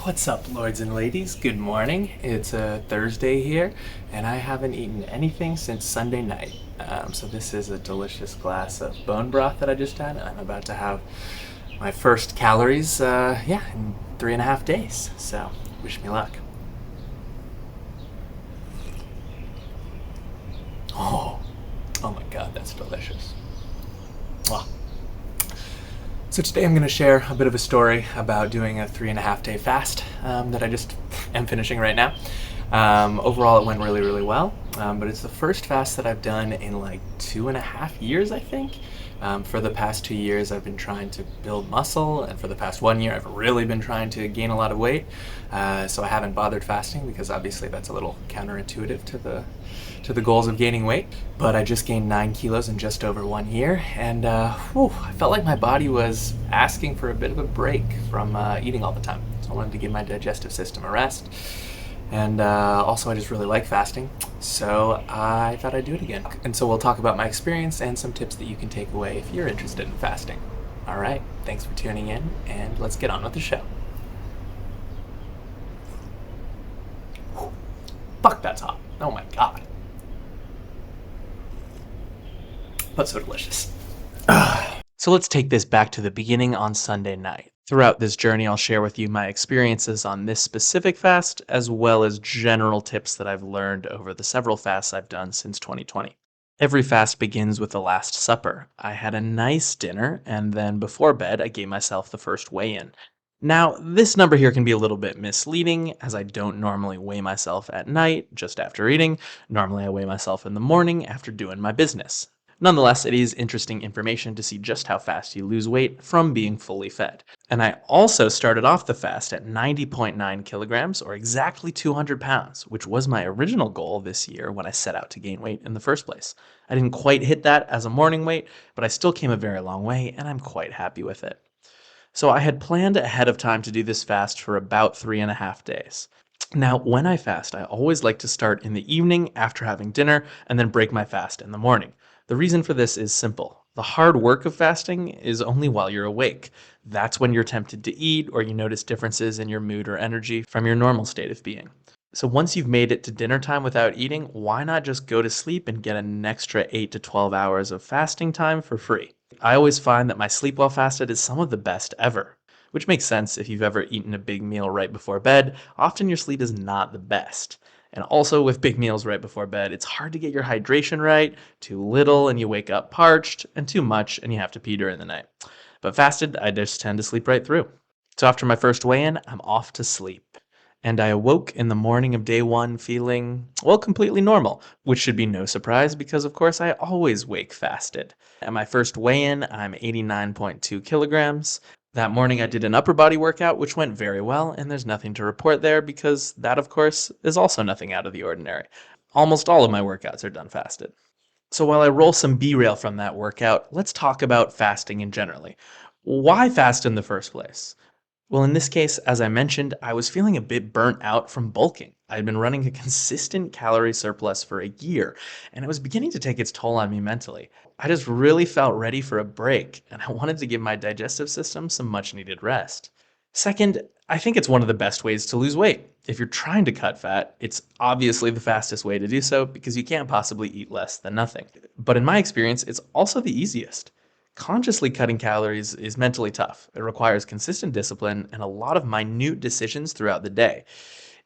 What's up, lords and ladies? Good morning. It's a Thursday here, and I haven't eaten anything since Sunday night. So this is a delicious glass of bone broth that I just had, and I'm about to have my first calories, in 3.5 days. So wish me luck. Oh, oh my God, that's delicious. Wow. So today I'm going to share a bit of a story about doing a 3.5 day fast that I just am finishing right now. Overall, it went really, really well, but it's the first fast that I've done in like 2.5 years, I think. For the past 2 years, I've been trying to build muscle, and for the past 1 year, I've really been trying to gain a lot of weight. So I haven't bothered fasting because obviously that's a little counterintuitive to the goals of gaining weight. But I just gained 9 kilos in just over 1 year, and I felt like my body was asking for a bit of a break from eating all the time. So I wanted to give my digestive system a rest. And also, I just really like fasting, so I thought I'd do it again. And so we'll talk about my experience and some tips that you can take away if you're interested in fasting. All right, thanks for tuning in, and let's get on with the show. Whew. Fuck, that's hot. Oh my God. But so delicious. So let's take this back to the beginning on Sunday night. Throughout this journey, I'll share with you my experiences on this specific fast, as well as general tips that I've learned over the several fasts I've done since 2020. Every fast begins with the Last Supper. I had a nice dinner, and then before bed, I gave myself the first weigh-in. Now, this number here can be a little bit misleading, as I don't normally weigh myself at night, just after eating. Normally, I weigh myself in the morning after doing my business. Nonetheless, it is interesting information to see just how fast you lose weight from being fully fed. And I also started off the fast at 90.9 kilograms, or exactly 200 pounds, which was my original goal this year when I set out to gain weight in the first place. I didn't quite hit that as a morning weight, but I still came a very long way, and I'm quite happy with it. So I had planned ahead of time to do this fast for about 3.5 days. Now, when I fast, I always like to start in the evening after having dinner and then break my fast in the morning. The reason for this is simple. The hard work of fasting is only while you're awake. That's when you're tempted to eat or you notice differences in your mood or energy from your normal state of being. So once you've made it to dinner time without eating, why not just go to sleep and get an extra 8 to 12 hours of fasting time for free? I always find that my sleep while fasted is some of the best ever. Which makes sense if you've ever eaten a big meal right before bed. Often your sleep is not the best. And also with big meals right before bed, it's hard to get your hydration right. Too little and you wake up parched, and too much and you have to pee during the night. But fasted, I just tend to sleep right through. So after my first weigh-in, I'm off to sleep. And I awoke in the morning of day one feeling, well, completely normal, which should be no surprise because, of course, I always wake fasted. At my first weigh-in, I'm 89.2 kilograms. That morning I did an upper body workout, which went very well, and there's nothing to report there because that, of course, is also nothing out of the ordinary. Almost all of my workouts are done fasted. So while I roll some B-rail from that workout, let's talk about fasting in generally. Why fast in the first place? Well, in this case, as I mentioned, I was feeling a bit burnt out from bulking. I had been running a consistent calorie surplus for a year, and it was beginning to take its toll on me mentally. I just really felt ready for a break, and I wanted to give my digestive system some much needed rest. Second, I think it's one of the best ways to lose weight. If you're trying to cut fat, it's obviously the fastest way to do so because you can't possibly eat less than nothing. But in my experience, it's also the easiest. Consciously cutting calories is mentally tough. It requires consistent discipline and a lot of minute decisions throughout the day.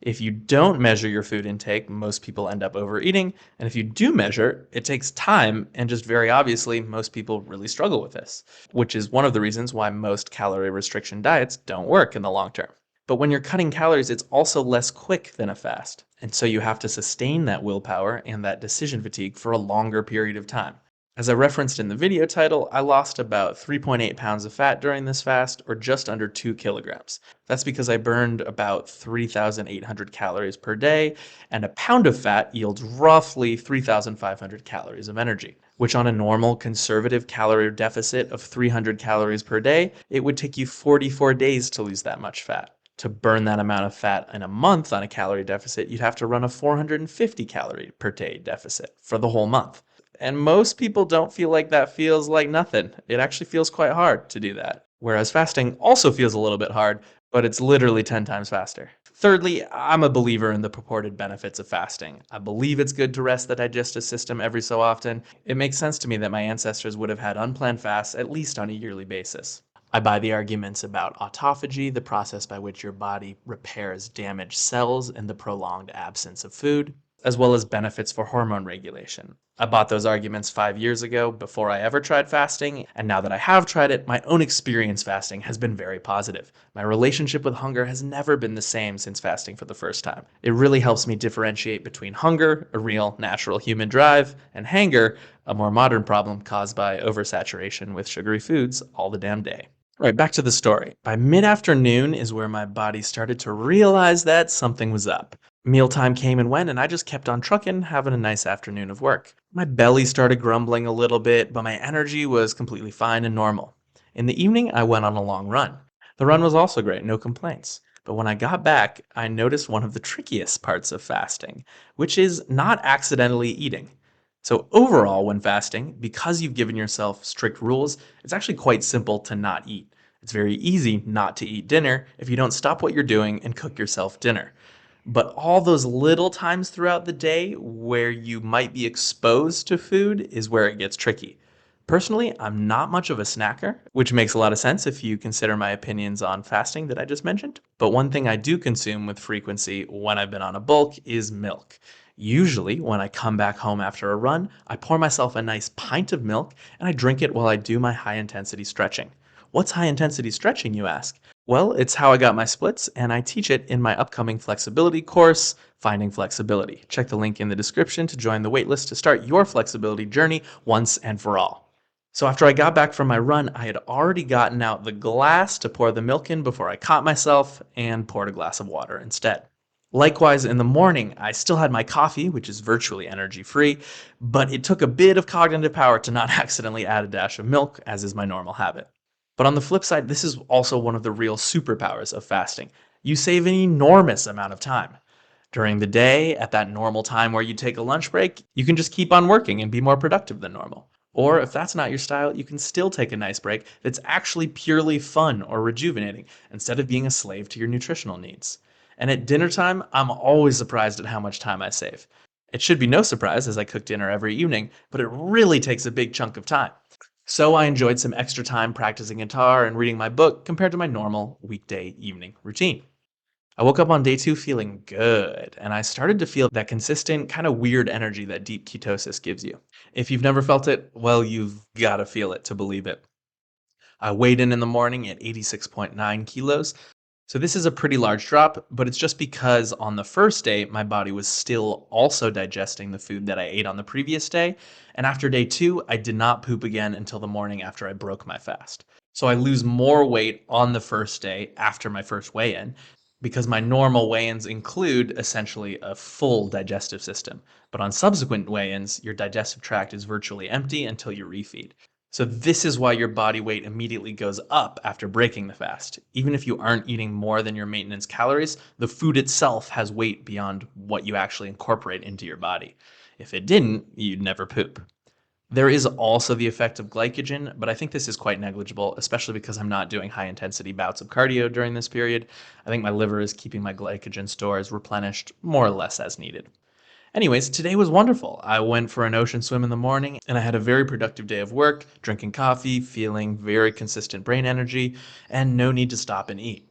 If you don't measure your food intake, most people end up overeating. And if you do measure, it takes time. And just very obviously, most people really struggle with this, which is one of the reasons why most calorie restriction diets don't work in the long term. But when you're cutting calories, it's also less quick than a fast. And so you have to sustain that willpower and that decision fatigue for a longer period of time. As I referenced in the video title, I lost about 3.8 pounds of fat during this fast, or just under 2 kilograms. That's because I burned about 3,800 calories per day, and a pound of fat yields roughly 3,500 calories of energy, which on a normal conservative calorie deficit of 300 calories per day, it would take you 44 days to lose that much fat. To burn that amount of fat in a month on a calorie deficit, you'd have to run a 450 calorie per day deficit for the whole month. And most people don't feel like that feels like nothing. It actually feels quite hard to do that. Whereas fasting also feels a little bit hard, but it's literally 10 times faster. Thirdly, I'm a believer in the purported benefits of fasting. I believe it's good to rest the digestive system every so often. It makes sense to me that my ancestors would have had unplanned fasts at least on a yearly basis. I buy the arguments about autophagy, the process by which your body repairs damaged cells in the prolonged absence of food, as well as benefits for hormone regulation. I bought those arguments 5 years ago before I ever tried fasting, and now that I have tried it, my own experience fasting has been very positive. My relationship with hunger has never been the same since fasting for the first time. It really helps me differentiate between hunger, a real, natural human drive, and hanger, a more modern problem caused by oversaturation with sugary foods all the damn day. Right, back to the story. By mid afternoon is where my body started to realize that something was up. Mealtime came and went, and I just kept on trucking, having a nice afternoon of work. My belly started grumbling a little bit, but my energy was completely fine and normal. In the evening, I went on a long run. The run was also great, no complaints. But when I got back, I noticed one of the trickiest parts of fasting, which is not accidentally eating. So, overall, when fasting, because you've given yourself strict rules, it's actually quite simple to not eat. It's very easy not to eat dinner if you don't stop what you're doing and cook yourself dinner. But all those little times throughout the day where you might be exposed to food is where it gets tricky. Personally, I'm not much of a snacker, which makes a lot of sense if you consider my opinions on fasting that I just mentioned. But one thing I do consume with frequency when I've been on a bulk is milk. Usually, when I come back home after a run, I pour myself a nice pint of milk and I drink it while I do my high intensity stretching. What's high intensity stretching, you ask? Well, it's how I got my splits, and I teach it in my upcoming flexibility course, Finding Flexibility. Check the link in the description to join the waitlist to start your flexibility journey once and for all. So, after I got back from my run, I had already gotten out the glass to pour the milk in before I caught myself and poured a glass of water instead. Likewise, in the morning, I still had my coffee, which is virtually energy free, but it took a bit of cognitive power to not accidentally add a dash of milk, as is my normal habit. But on the flip side, this is also one of the real superpowers of fasting. You save an enormous amount of time. During the day, at that normal time where you take a lunch break, you can just keep on working and be more productive than normal. Or if that's not your style, you can still take a nice break that's actually purely fun or rejuvenating instead of being a slave to your nutritional needs. And at dinner time, I'm always surprised at how much time I save. It should be no surprise as I cook dinner every evening, but it really takes a big chunk of time. So I enjoyed some extra time practicing guitar and reading my book compared to my normal weekday evening routine. I woke up on day 2 feeling good, and I started to feel that consistent, kind of weird energy that deep ketosis gives you. If you've never felt it, well, you've got to feel it to believe it. I weighed in the morning at 86.9 kilos. So this is a pretty large drop, but it's just because on the first day, my body was still also digesting the food that I ate on the previous day. And after day 2, I did not poop again until the morning after I broke my fast. So I lose more weight on the first day after my first weigh in because my normal weigh ins include essentially a full digestive system. But on subsequent weigh ins, your digestive tract is virtually empty until you refeed. So this is why your body weight immediately goes up after breaking the fast. Even if you aren't eating more than your maintenance calories, the food itself has weight beyond what you actually incorporate into your body. If it didn't, you'd never poop. There is also the effect of glycogen, but I think this is quite negligible, especially because I'm not doing high intensity bouts of cardio during this period. I think my liver is keeping my glycogen stores replenished more or less as needed. Anyways, today was wonderful. I went for an ocean swim in the morning and I had a very productive day of work, drinking coffee, feeling very consistent brain energy, and no need to stop and eat.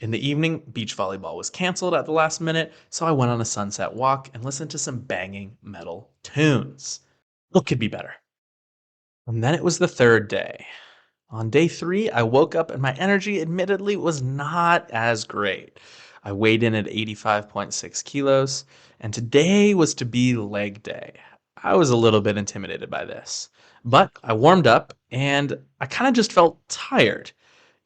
In the evening, beach volleyball was canceled at the last minute, so I went on a sunset walk and listened to some banging metal tunes. What could be better? And then it was the third day. On day 3, I woke up and my energy admittedly was not as great. I weighed in at 85.6 kilos, and today was to be leg day. I was a little bit intimidated by this. But I warmed up and I kind of just felt tired.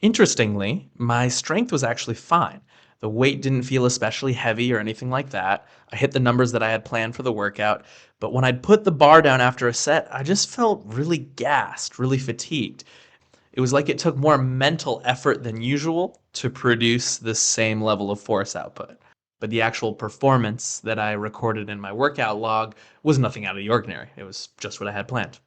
Interestingly, my strength was actually fine. The weight didn't feel especially heavy or anything like that. I hit the numbers that I had planned for the workout, but when I'd put the bar down after a set, I just felt really gassed, really fatigued. It was like it took more mental effort than usual to produce the same level of force output. But the actual performance that I recorded in my workout log was nothing out of the ordinary. It was just what I had planned.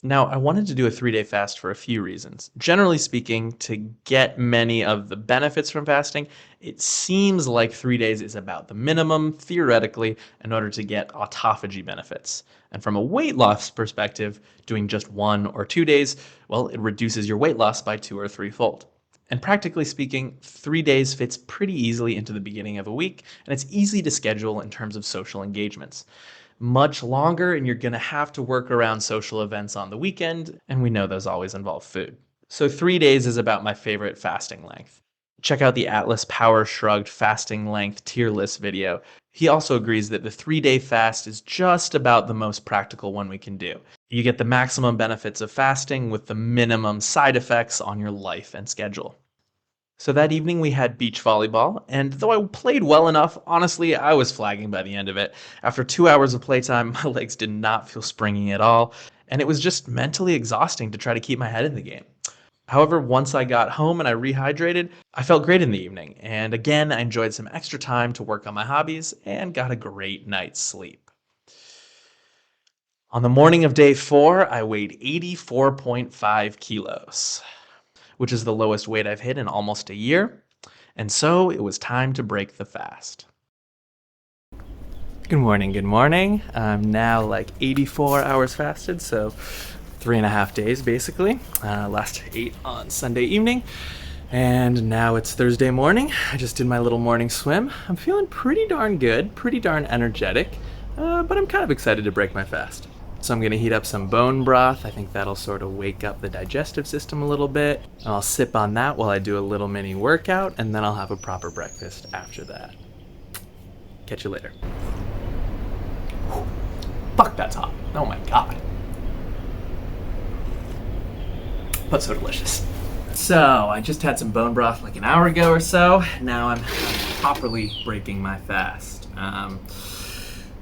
Now, I wanted to do a 3-day fast for a few reasons. Generally speaking, to get many of the benefits from fasting, it seems like 3 days is about the minimum, theoretically, in order to get autophagy benefits. And from a weight loss perspective, doing just 1 or 2 days, well, it reduces your weight loss by 2 or 3-fold. And practically speaking, 3 days fits pretty easily into the beginning of a week, and it's easy to schedule in terms of social engagements. Much longer, and you're going to have to work around social events on the weekend, and we know those always involve food. So 3 days is about my favorite fasting length. Check out the Atlas Power Shrugged fasting length tier list video. He also agrees that the 3-day fast is just about the most practical one we can do. You get the maximum benefits of fasting with the minimum side effects on your life and schedule. So that evening we had beach volleyball, and though I played well enough, honestly, I was flagging by the end of it. After 2 hours of playtime, my legs did not feel springy at all, and it was just mentally exhausting to try to keep my head in the game. However, once I got home and I rehydrated, I felt great in the evening, and again, I enjoyed some extra time to work on my hobbies and got a great night's sleep. On the morning of day 4, I weighed 84.5 kilos, which is the lowest weight I've hit in almost a year. And so it was time to break the fast. Good morning, good morning. I'm now like 84 hours fasted, so 3.5 days basically. Last 8 on Sunday evening. And now it's Thursday morning. I just did my little morning swim. I'm feeling pretty darn good, pretty darn energetic, but I'm kind of excited to break my fast. So I'm going to heat up some bone broth. I think that'll sort of wake up the digestive system a little bit. And I'll sip on that while I do a little mini workout, and then I'll have a proper breakfast after that. Catch you later. Whew. Fuck, that's hot. Oh my god. But so delicious. So I just had some bone broth like an hour ago or so. Now I'm properly breaking my fast.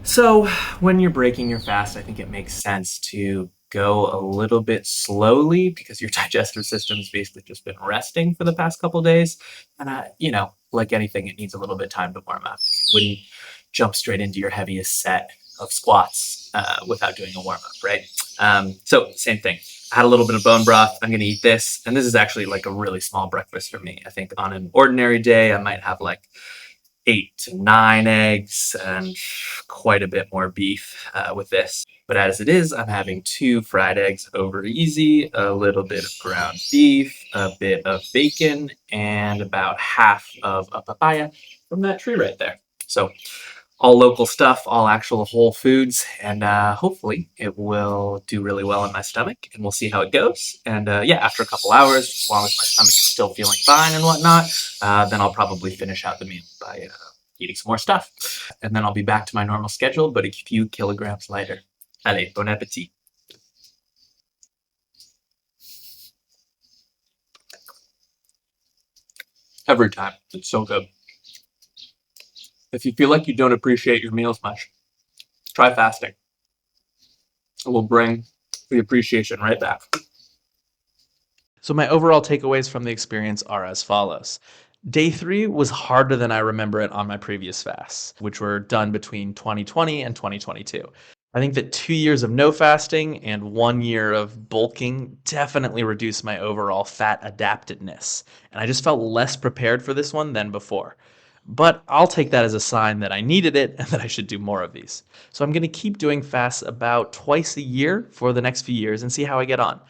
So when you're breaking your fast, I think it makes sense to go a little bit slowly because your digestive system's basically just been resting for the past couple days. And, like anything, it needs a little bit of time to warm up. You wouldn't jump straight into your heaviest set of squats without doing a warm up, right? So same thing. I had a little bit of bone broth. I'm going to eat this. And this is actually like a really small breakfast for me. I think on an ordinary day, I might have like 8 to 9 eggs and quite a bit more beef with this. But as it is, I'm having 2 fried eggs over easy, a little bit of ground beef, a bit of bacon, and about half of a papaya from that tree right there. So all local stuff, all actual whole foods, and hopefully it will do really well in my stomach, and we'll see how it goes. And after a couple hours, as long as my stomach is still feeling fine and whatnot, then I'll probably finish out the meal by eating some more stuff. And then I'll be back to my normal schedule, but a few kilograms lighter. Allez, bon appétit. Every time. It's so good. If you feel like you don't appreciate your meals much, try fasting. It will bring the appreciation right back. So my overall takeaways from the experience are as follows. Day 3 was harder than I remember it on my previous fasts, which were done between 2020 and 2022. I think that 2 years of no fasting and 1 year of bulking definitely reduced my overall fat adaptedness, and I just felt less prepared for this one than before. But I'll take that as a sign that I needed it and that I should do more of these. So I'm going to keep doing fasts about twice a year for the next few years and see how I get on.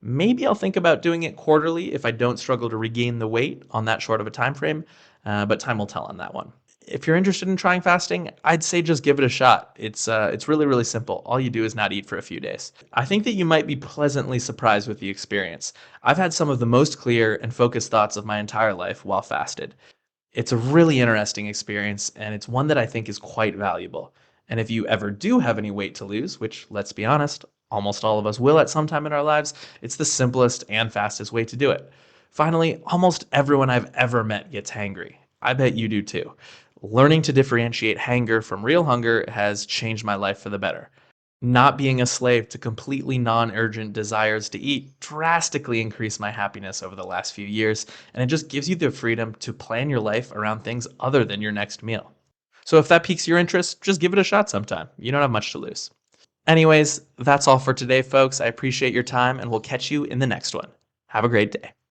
Maybe I'll think about doing it quarterly if I don't struggle to regain the weight on that short of a time frame, but time will tell on that one. If you're interested in trying fasting, I'd say just give it a shot. It's really, really simple. All you do is not eat for a few days. I think that you might be pleasantly surprised with the experience. I've had some of the most clear and focused thoughts of my entire life while fasted. It's a really interesting experience, and it's one that I think is quite valuable. And if you ever do have any weight to lose, which, let's be honest, almost all of us will at some time in our lives, it's the simplest and fastest way to do it. Finally, almost everyone I've ever met gets hangry. I bet you do too. Learning to differentiate hanger from real hunger has changed my life for the better. Not being a slave to completely non-urgent desires to eat drastically increased my happiness over the last few years, and it just gives you the freedom to plan your life around things other than your next meal. So if that piques your interest, just give it a shot sometime. You don't have much to lose. Anyways, that's all for today, folks. I appreciate your time, and we'll catch you in the next one. Have a great day.